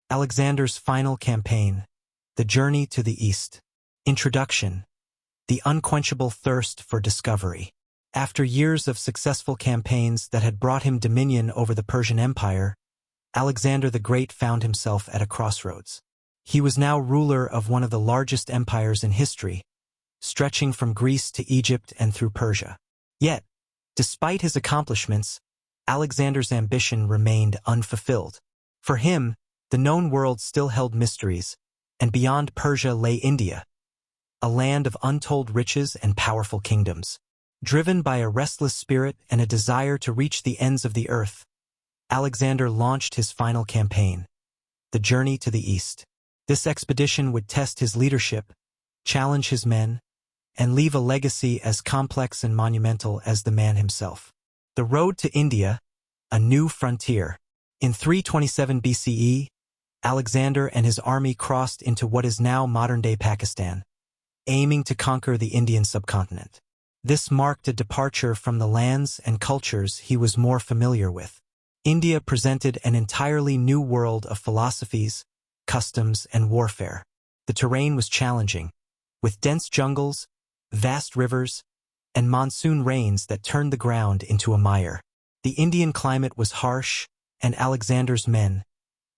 Alexander's final campaign, the journey to the east. Introduction. The unquenchable thirst for discovery. After years of successful campaigns that had brought him dominion over the Persian Empire, Alexander the Great found himself at a crossroads. He was now ruler of one of the largest empires in history, stretching from Greece to Egypt and through Persia. Yet, despite his accomplishments, Alexander's ambition remained unfulfilled. For him, the known world still held mysteries, and beyond Persia lay India, a land of untold riches and powerful kingdoms. Driven by a restless spirit and a desire to reach the ends of the earth, Alexander launched his final campaign, the journey to the east. This expedition would test his leadership, challenge his men, and leave a legacy as complex and monumental as the man himself. The road to India, a new frontier. In 327 BCE, Alexander and his army crossed into what is now modern-day Pakistan, aiming to conquer the Indian subcontinent. This marked a departure from the lands and cultures he was more familiar with. India presented an entirely new world of philosophies, customs, and warfare. The terrain was challenging, with dense jungles, vast rivers, and monsoon rains that turned the ground into a mire. The Indian climate was harsh, and Alexander's men,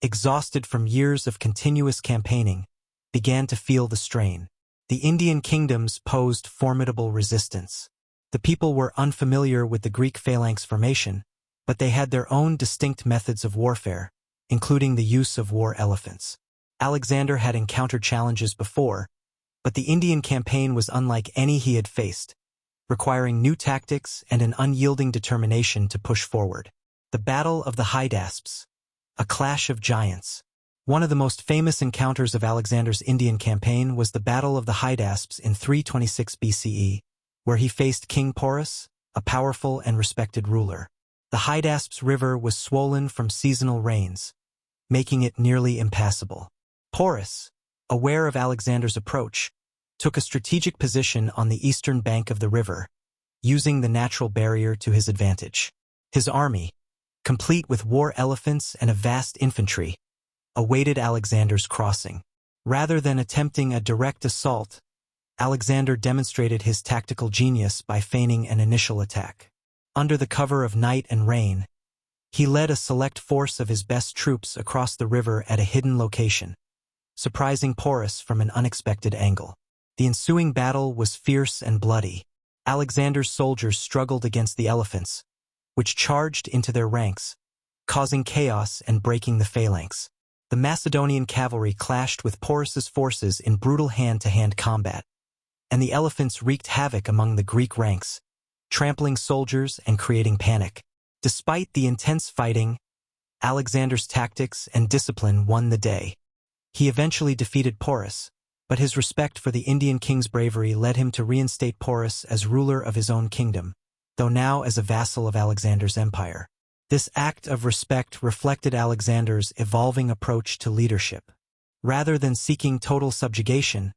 exhausted from years of continuous campaigning, began to feel the strain. The Indian kingdoms posed formidable resistance. The people were unfamiliar with the Greek phalanx formation, but they had their own distinct methods of warfare, including the use of war elephants. Alexander had encountered challenges before, but the Indian campaign was unlike any he had faced, requiring new tactics and an unyielding determination to push forward. The Battle of the Hydaspes, a clash of giants. One of the most famous encounters of Alexander's Indian campaign was the Battle of the Hydaspes in 326 BCE, where he faced King Porus, a powerful and respected ruler. The Hydaspes River was swollen from seasonal rains, making it nearly impassable. Porus, aware of Alexander's approach, took a strategic position on the eastern bank of the river, using the natural barrier to his advantage. His army, complete with war elephants and a vast infantry, awaited Alexander's crossing. Rather than attempting a direct assault, Alexander demonstrated his tactical genius by feigning an initial attack. Under the cover of night and rain, he led a select force of his best troops across the river at a hidden location, surprising Porus from an unexpected angle. The ensuing battle was fierce and bloody. Alexander's soldiers struggled against the elephants, which charged into their ranks, causing chaos and breaking the phalanx. The Macedonian cavalry clashed with Porus's forces in brutal hand-to-hand combat, and the elephants wreaked havoc among the Greek ranks, trampling soldiers and creating panic. Despite the intense fighting, Alexander's tactics and discipline won the day. He eventually defeated Porus, but his respect for the Indian king's bravery led him to reinstate Porus as ruler of his own kingdom, though now as a vassal of Alexander's empire. This act of respect reflected Alexander's evolving approach to leadership. Rather than seeking total subjugation,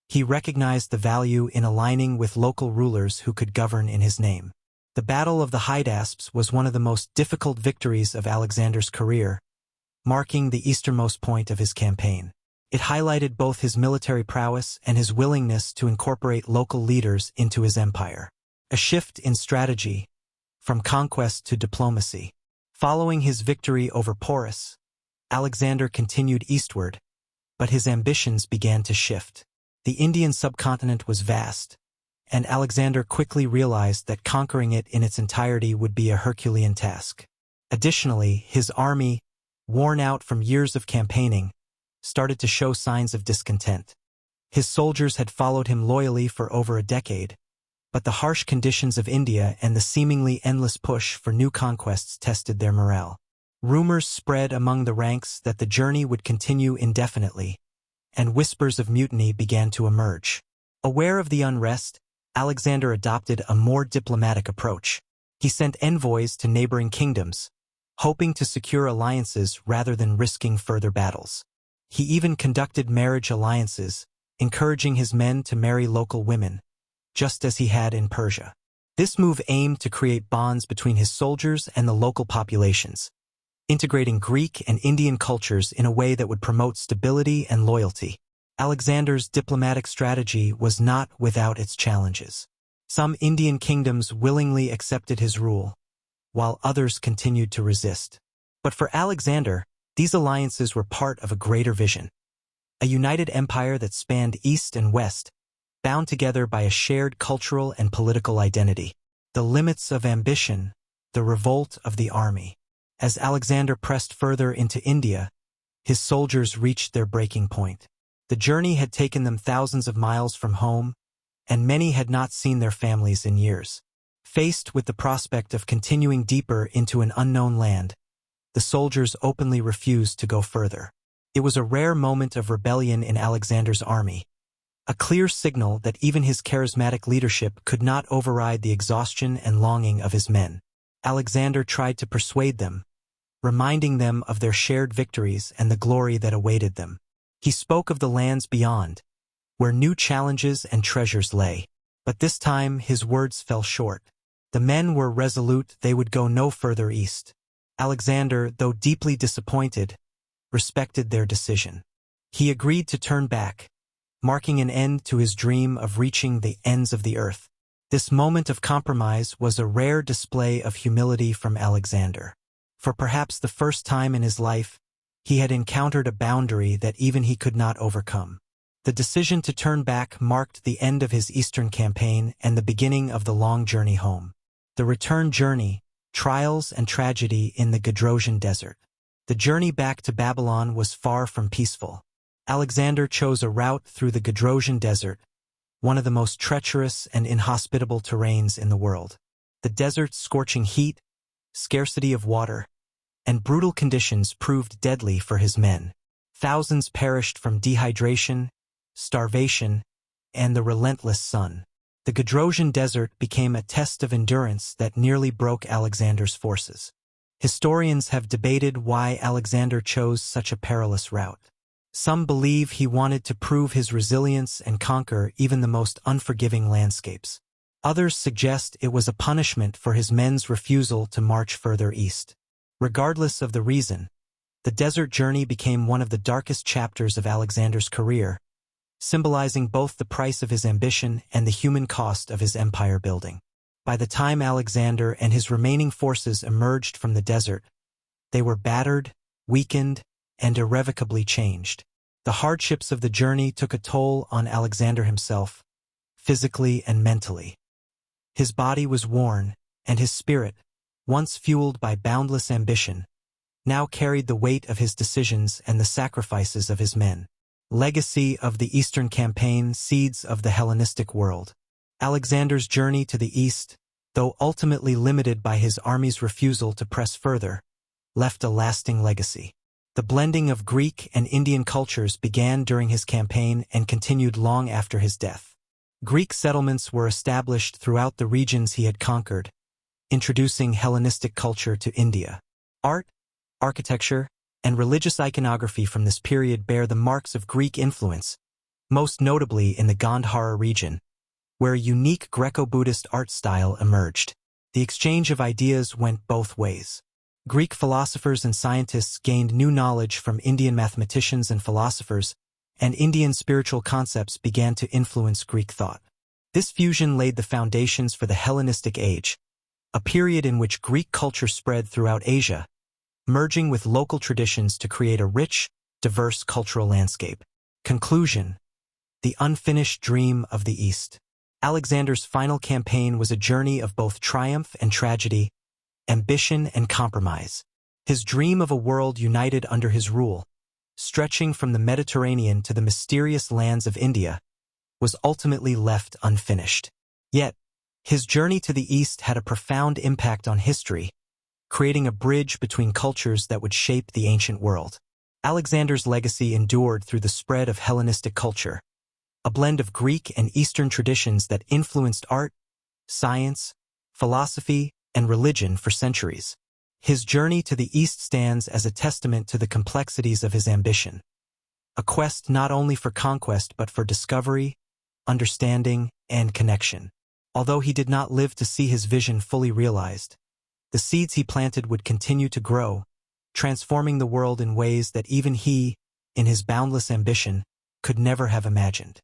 he recognized the value in aligning with local rulers who could govern in his name. The Battle of the Hydaspes was one of the most difficult victories of Alexander's career, marking the easternmost point of his campaign. It highlighted both his military prowess and his willingness to incorporate local leaders into his empire. A shift in strategy, from conquest to diplomacy. Following his victory over Porus, Alexander continued eastward, but his ambitions began to shift. The Indian subcontinent was vast, and Alexander quickly realized that conquering it in its entirety would be a Herculean task. Additionally, his army, worn out from years of campaigning, started to show signs of discontent. His soldiers had followed him loyally for over a decade, but the harsh conditions of India and the seemingly endless push for new conquests tested their morale. Rumors spread among the ranks that the journey would continue indefinitely, and whispers of mutiny began to emerge. Aware of the unrest, Alexander adopted a more diplomatic approach. He sent envoys to neighboring kingdoms, hoping to secure alliances rather than risking further battles. He even conducted marriage alliances, encouraging his men to marry local women, just as he had in Persia. This move aimed to create bonds between his soldiers and the local populations, integrating Greek and Indian cultures in a way that would promote stability and loyalty. Alexander's diplomatic strategy was not without its challenges. Some Indian kingdoms willingly accepted his rule, while others continued to resist. But for Alexander, these alliances were part of a greater vision. A united empire that spanned east and west, bound together by a shared cultural and political identity. The limits of ambition, the revolt of the army. As Alexander pressed further into India, his soldiers reached their breaking point. The journey had taken them thousands of miles from home, and many had not seen their families in years. Faced with the prospect of continuing deeper into an unknown land, the soldiers openly refused to go further. It was a rare moment of rebellion in Alexander's army, a clear signal that even his charismatic leadership could not override the exhaustion and longing of his men. Alexander tried to persuade them, reminding them of their shared victories and the glory that awaited them. He spoke of the lands beyond, where new challenges and treasures lay. But this time his words fell short. The men were resolute they would go no further east. Alexander, though deeply disappointed, respected their decision. He agreed to turn back, marking an end to his dream of reaching the ends of the earth. This moment of compromise was a rare display of humility from Alexander. For perhaps the first time in his life, he had encountered a boundary that even he could not overcome. The decision to turn back marked the end of his eastern campaign and the beginning of the long journey home. The return journey, trials and tragedy in the Gedrosian desert. The journey back to Babylon was far from peaceful. Alexander chose a route through the Gedrosian desert, one of the most treacherous and inhospitable terrains in the world. The desert's scorching heat, scarcity of water, and brutal conditions proved deadly for his men. Thousands perished from dehydration, starvation, and the relentless sun. The Gedrosian desert became a test of endurance that nearly broke Alexander's forces. Historians have debated why Alexander chose such a perilous route. Some believe he wanted to prove his resilience and conquer even the most unforgiving landscapes. Others suggest it was a punishment for his men's refusal to march further east. Regardless of the reason, the desert journey became one of the darkest chapters of Alexander's career, symbolizing both the price of his ambition and the human cost of his empire building. By the time Alexander and his remaining forces emerged from the desert, they were battered, weakened, and irrevocably changed. The hardships of the journey took a toll on Alexander himself, physically and mentally. His body was worn, and his spirit, once fueled by boundless ambition, now carried the weight of his decisions and the sacrifices of his men. Legacy of the Eastern Campaign, seeds of the Hellenistic world. Alexander's journey to the east, though ultimately limited by his army's refusal to press further, left a lasting legacy. The blending of Greek and Indian cultures began during his campaign and continued long after his death. Greek settlements were established throughout the regions he had conquered, introducing Hellenistic culture to India. Art, architecture, and religious iconography from this period bear the marks of Greek influence, most notably in the Gandhara region, where a unique Greco-Buddhist art style emerged. The exchange of ideas went both ways. Greek philosophers and scientists gained new knowledge from Indian mathematicians and philosophers, and Indian spiritual concepts began to influence Greek thought. This fusion laid the foundations for the Hellenistic Age, a period in which Greek culture spread throughout Asia, merging with local traditions to create a rich, diverse cultural landscape. Conclusion: the unfinished dream of the East. Alexander's final campaign was a journey of both triumph and tragedy, ambition and compromise. His dream of a world united under his rule, stretching from the Mediterranean to the mysterious lands of India, was ultimately left unfinished. Yet, his journey to the East had a profound impact on history, creating a bridge between cultures that would shape the ancient world. Alexander's legacy endured through the spread of Hellenistic culture, a blend of Greek and Eastern traditions that influenced art, science, philosophy, and religion for centuries. His journey to the East stands as a testament to the complexities of his ambition, a quest not only for conquest but for discovery, understanding, and connection. Although he did not live to see his vision fully realized, the seeds he planted would continue to grow, transforming the world in ways that even he, in his boundless ambition, could never have imagined.